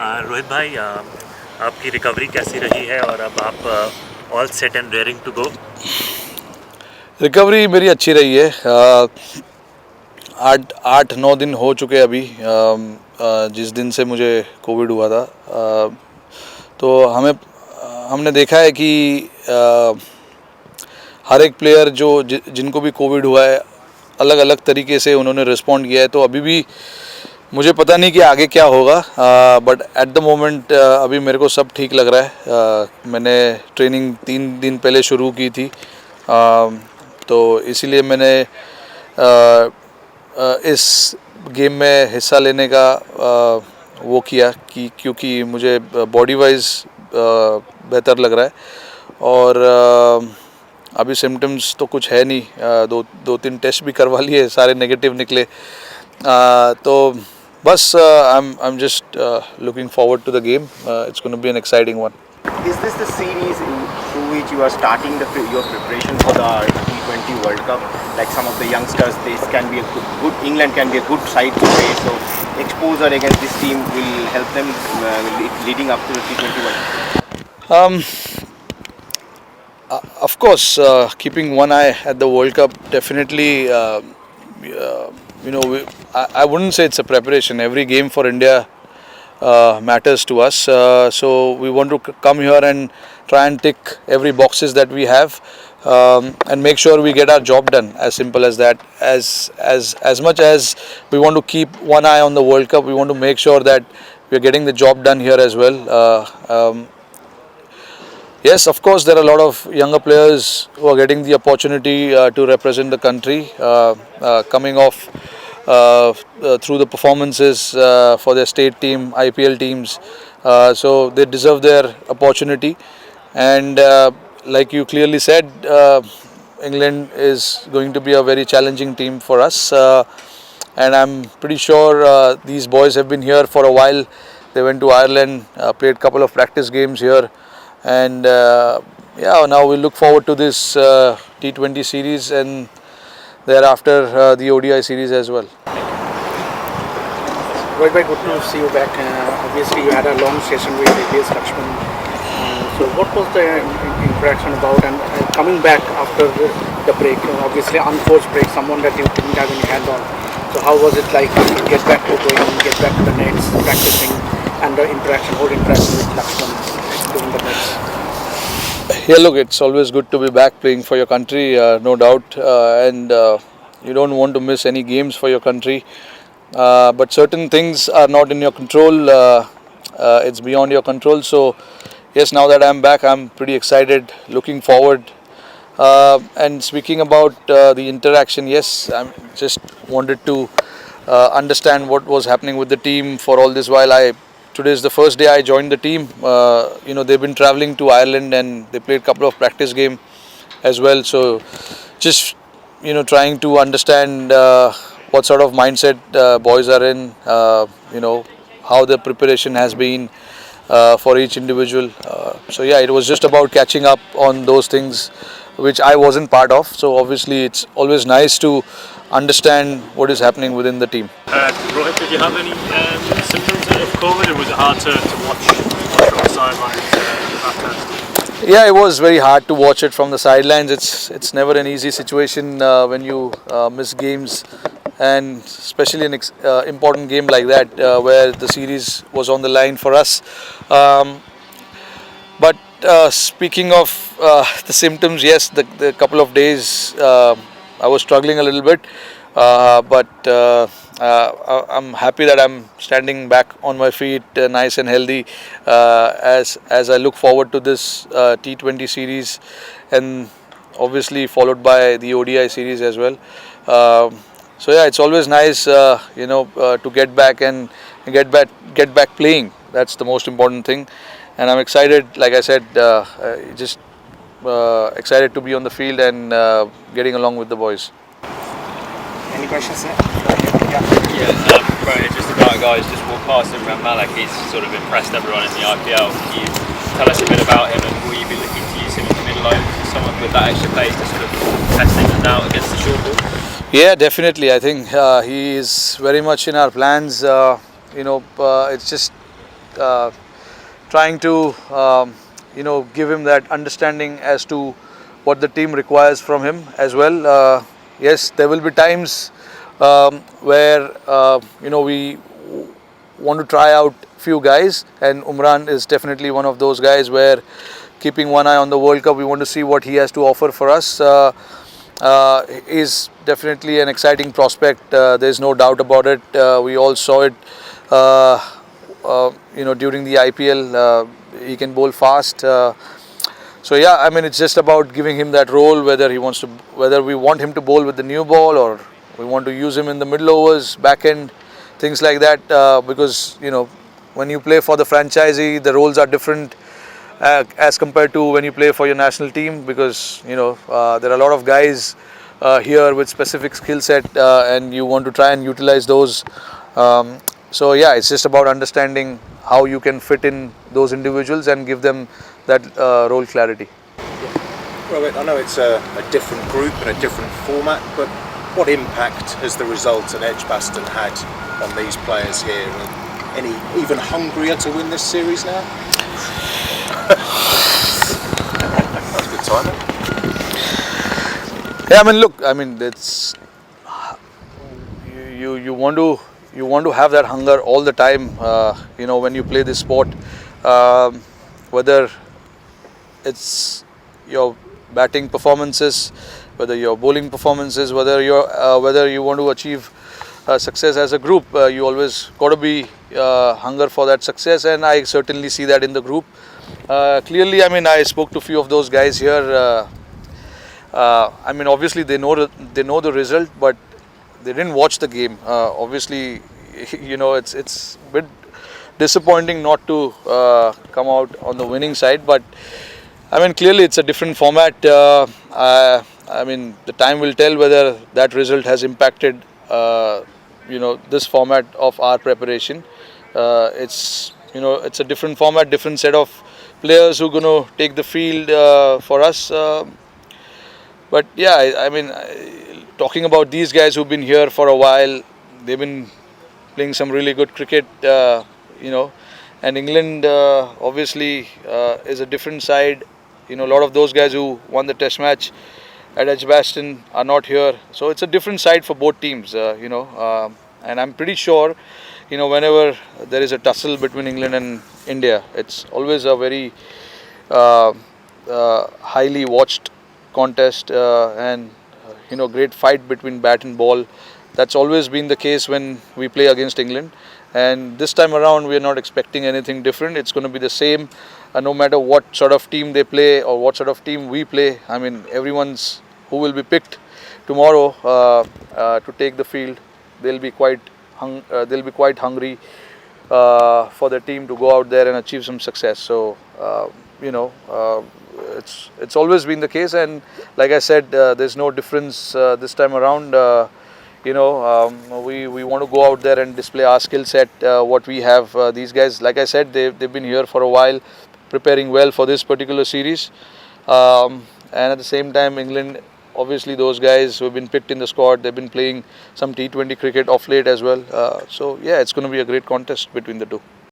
रोहित भाई, आपकी रिकवरी कैसी रही है और अब आप all set and raring to go? Recovery मेरी अच्छी रही है। 8-9 दिन हो चुके अभी, जिस दिन से मुझे कोविड हुआ था। तो हमने देखा है कि हर एक प्लेयर जिनको भी कोविड हुआ है, अलग अलग तरीके से उन्होंने रिस्पॉन्ड किया है। तो अभी भी मुझे पता नहीं कि आगे क्या होगा, बट एट द मोमेंट अभी मेरे को सब ठीक लग रहा है। मैंने ट्रेनिंग 3 दिन पहले शुरू की थी, तो इसीलिए मैंने इस गेम में हिस्सा लेने का वो किया क्योंकि मुझे बॉडी वाइज बेहतर लग रहा है। और अभी सिम्टम्स तो कुछ है नहीं। दो तीन टेस्ट भी करवा लिए, सारे नेगेटिव निकले। तो बस I'm just looking forward to the game. It's going to be an exciting one. Is this the series through which you are starting your preparation for the T20 World Cup? Like some of the youngsters, this can be a good England can be a good side to play. So exposure against this team will help them leading up to the T20 World Cup. Of course, keeping one eye at the World Cup definitely. I wouldn't say it's a preparation. Every game for India matters to us. So we want to come here and try and tick every boxes that we have, and make sure we get our job done. As simple as that. As much as we want to keep one eye on the World Cup, we want to make sure that we are getting the job done here as well. Yes, of course, there are a lot of younger players who are getting the opportunity to represent the country, coming off through the performances for their state team, IPL teams. So they deserve their opportunity. And like you clearly said, England is going to be a very challenging team for us. And I'm pretty sure these boys have been here for a while. They went to Ireland, played a couple of practice games here. And now we look forward to this T20 series and thereafter the ODI series as well. Rohit bhai, good to see you back. Obviously you had a long session with Edgbaston. So what was the interaction about, and coming back after the break, obviously unforced break, someone that you didn't have any hand on. So how was it like to get back to going, get back to the nets, practicing, and the whole interaction with Lakshman during the nets? Yeah, look, it's always good to be back playing for your country, no doubt, and you don't want to miss any games for your country. But certain things are not in your control. It's beyond your control. So, yes, now that I'm back, I'm pretty excited, looking forward. And speaking about the interaction, yes, I just wanted to understand what was happening with the team for all this while. Today is the first day I joined the team. They've been traveling to Ireland and they played a couple of practice games as well. So just trying to understand what sort of mindset boys are in. How the preparation has been for each individual. So yeah, it was just about catching up on those things which I wasn't part of. So obviously it's always nice to understand what is happening within the team. Rohit, did you have any symptoms of COVID, or was it hard to watch from the sidelines? Yeah, it was very hard to watch it from the sidelines. It's never an easy situation when you miss games, and especially an important game like that where the series was on the line for us. But speaking of the symptoms, yes, the couple of days I was struggling a little bit, but I'm happy that I'm standing back on my feet, nice and healthy, as I look forward to this T20 series, and obviously followed by the ODI series as well. So yeah, it's always nice, to get back and get back playing. That's the most important thing, and I'm excited. Like I said, just excited to be on the field and getting along with the boys. Any questions, sir? Right, just about a guy who's just walked past Imran Malik. He's sort of impressed everyone in the IPL. Can you tell us a bit about him, and will you be looking to use him in the middle over for someone with that extra pace to sort of test things out against the short ball? Yeah, definitely. I think he is very much in our plans. It's just trying to give him that understanding as to what the team requires from him as well. Yes, there will be times where we want to try out few guys, and Umran is definitely one of those guys where, keeping one eye on the World Cup, we want to see what he has to offer for us. Is definitely an exciting prospect. There's no doubt about it. We all saw it. During the IPL, he can bowl fast. So yeah, I mean, it's just about giving him that role, whether we want him to bowl with the new ball, or we want to use him in the middle overs, back end, things like that. Because when you play for the franchisee, the roles are different as compared to when you play for your national team, because there are a lot of guys here with specific skill set, and you want to try and utilize those. So yeah, it's just about understanding how you can fit in those individuals and give them that role clarity. Rohit, I know it's a different group and a different format, but what impact has the result at Edgbaston had on these players here? Any even hungrier to win this series now? That's good timing. Yeah, I mean, look, I mean, it's you want to have that hunger all the time. When you play this sport, whether it's your batting performances, whether your bowling performances, whether you want to achieve success as a group, you always got to be hunger for that success, and I certainly see that in the group. Clearly, I mean, I spoke to a few of those guys here. I mean, obviously they know the result, but they didn't watch the game. Obviously, it's a bit disappointing not to come out on the winning side, but I mean, clearly it's a different format. I mean, the time will tell whether that result has impacted this format of our preparation. It's a different format, different set of players who are going to take the field for us. But yeah, I mean, talking about these guys who've been here for a while, they've been playing some really good cricket, and England obviously is a different side. A lot of those guys who won the Test match at Edgbaston are not here, so it's a different side for both teams. And I'm pretty sure, whenever there is a tussle between England and India, it's always a very highly watched contest, and great fight between bat and ball. That's always been the case when we play against England, and this time around we are not expecting anything different. It's going to be the same, no matter what sort of team they play or what sort of team we play. I mean, everyone's who will be picked tomorrow to take the field, they'll be quite hungry for their team to go out there and achieve some success. So it's always been the case, and like I said, there's no difference this time around. We want to go out there and display our skill set, what we have. These guys, like I said, they've been here for a while, preparing well for this particular series, and at the same time, England, obviously those guys who have been picked in the squad, they've been playing some T20 cricket off late as well. So yeah, it's going to be a great contest between the two.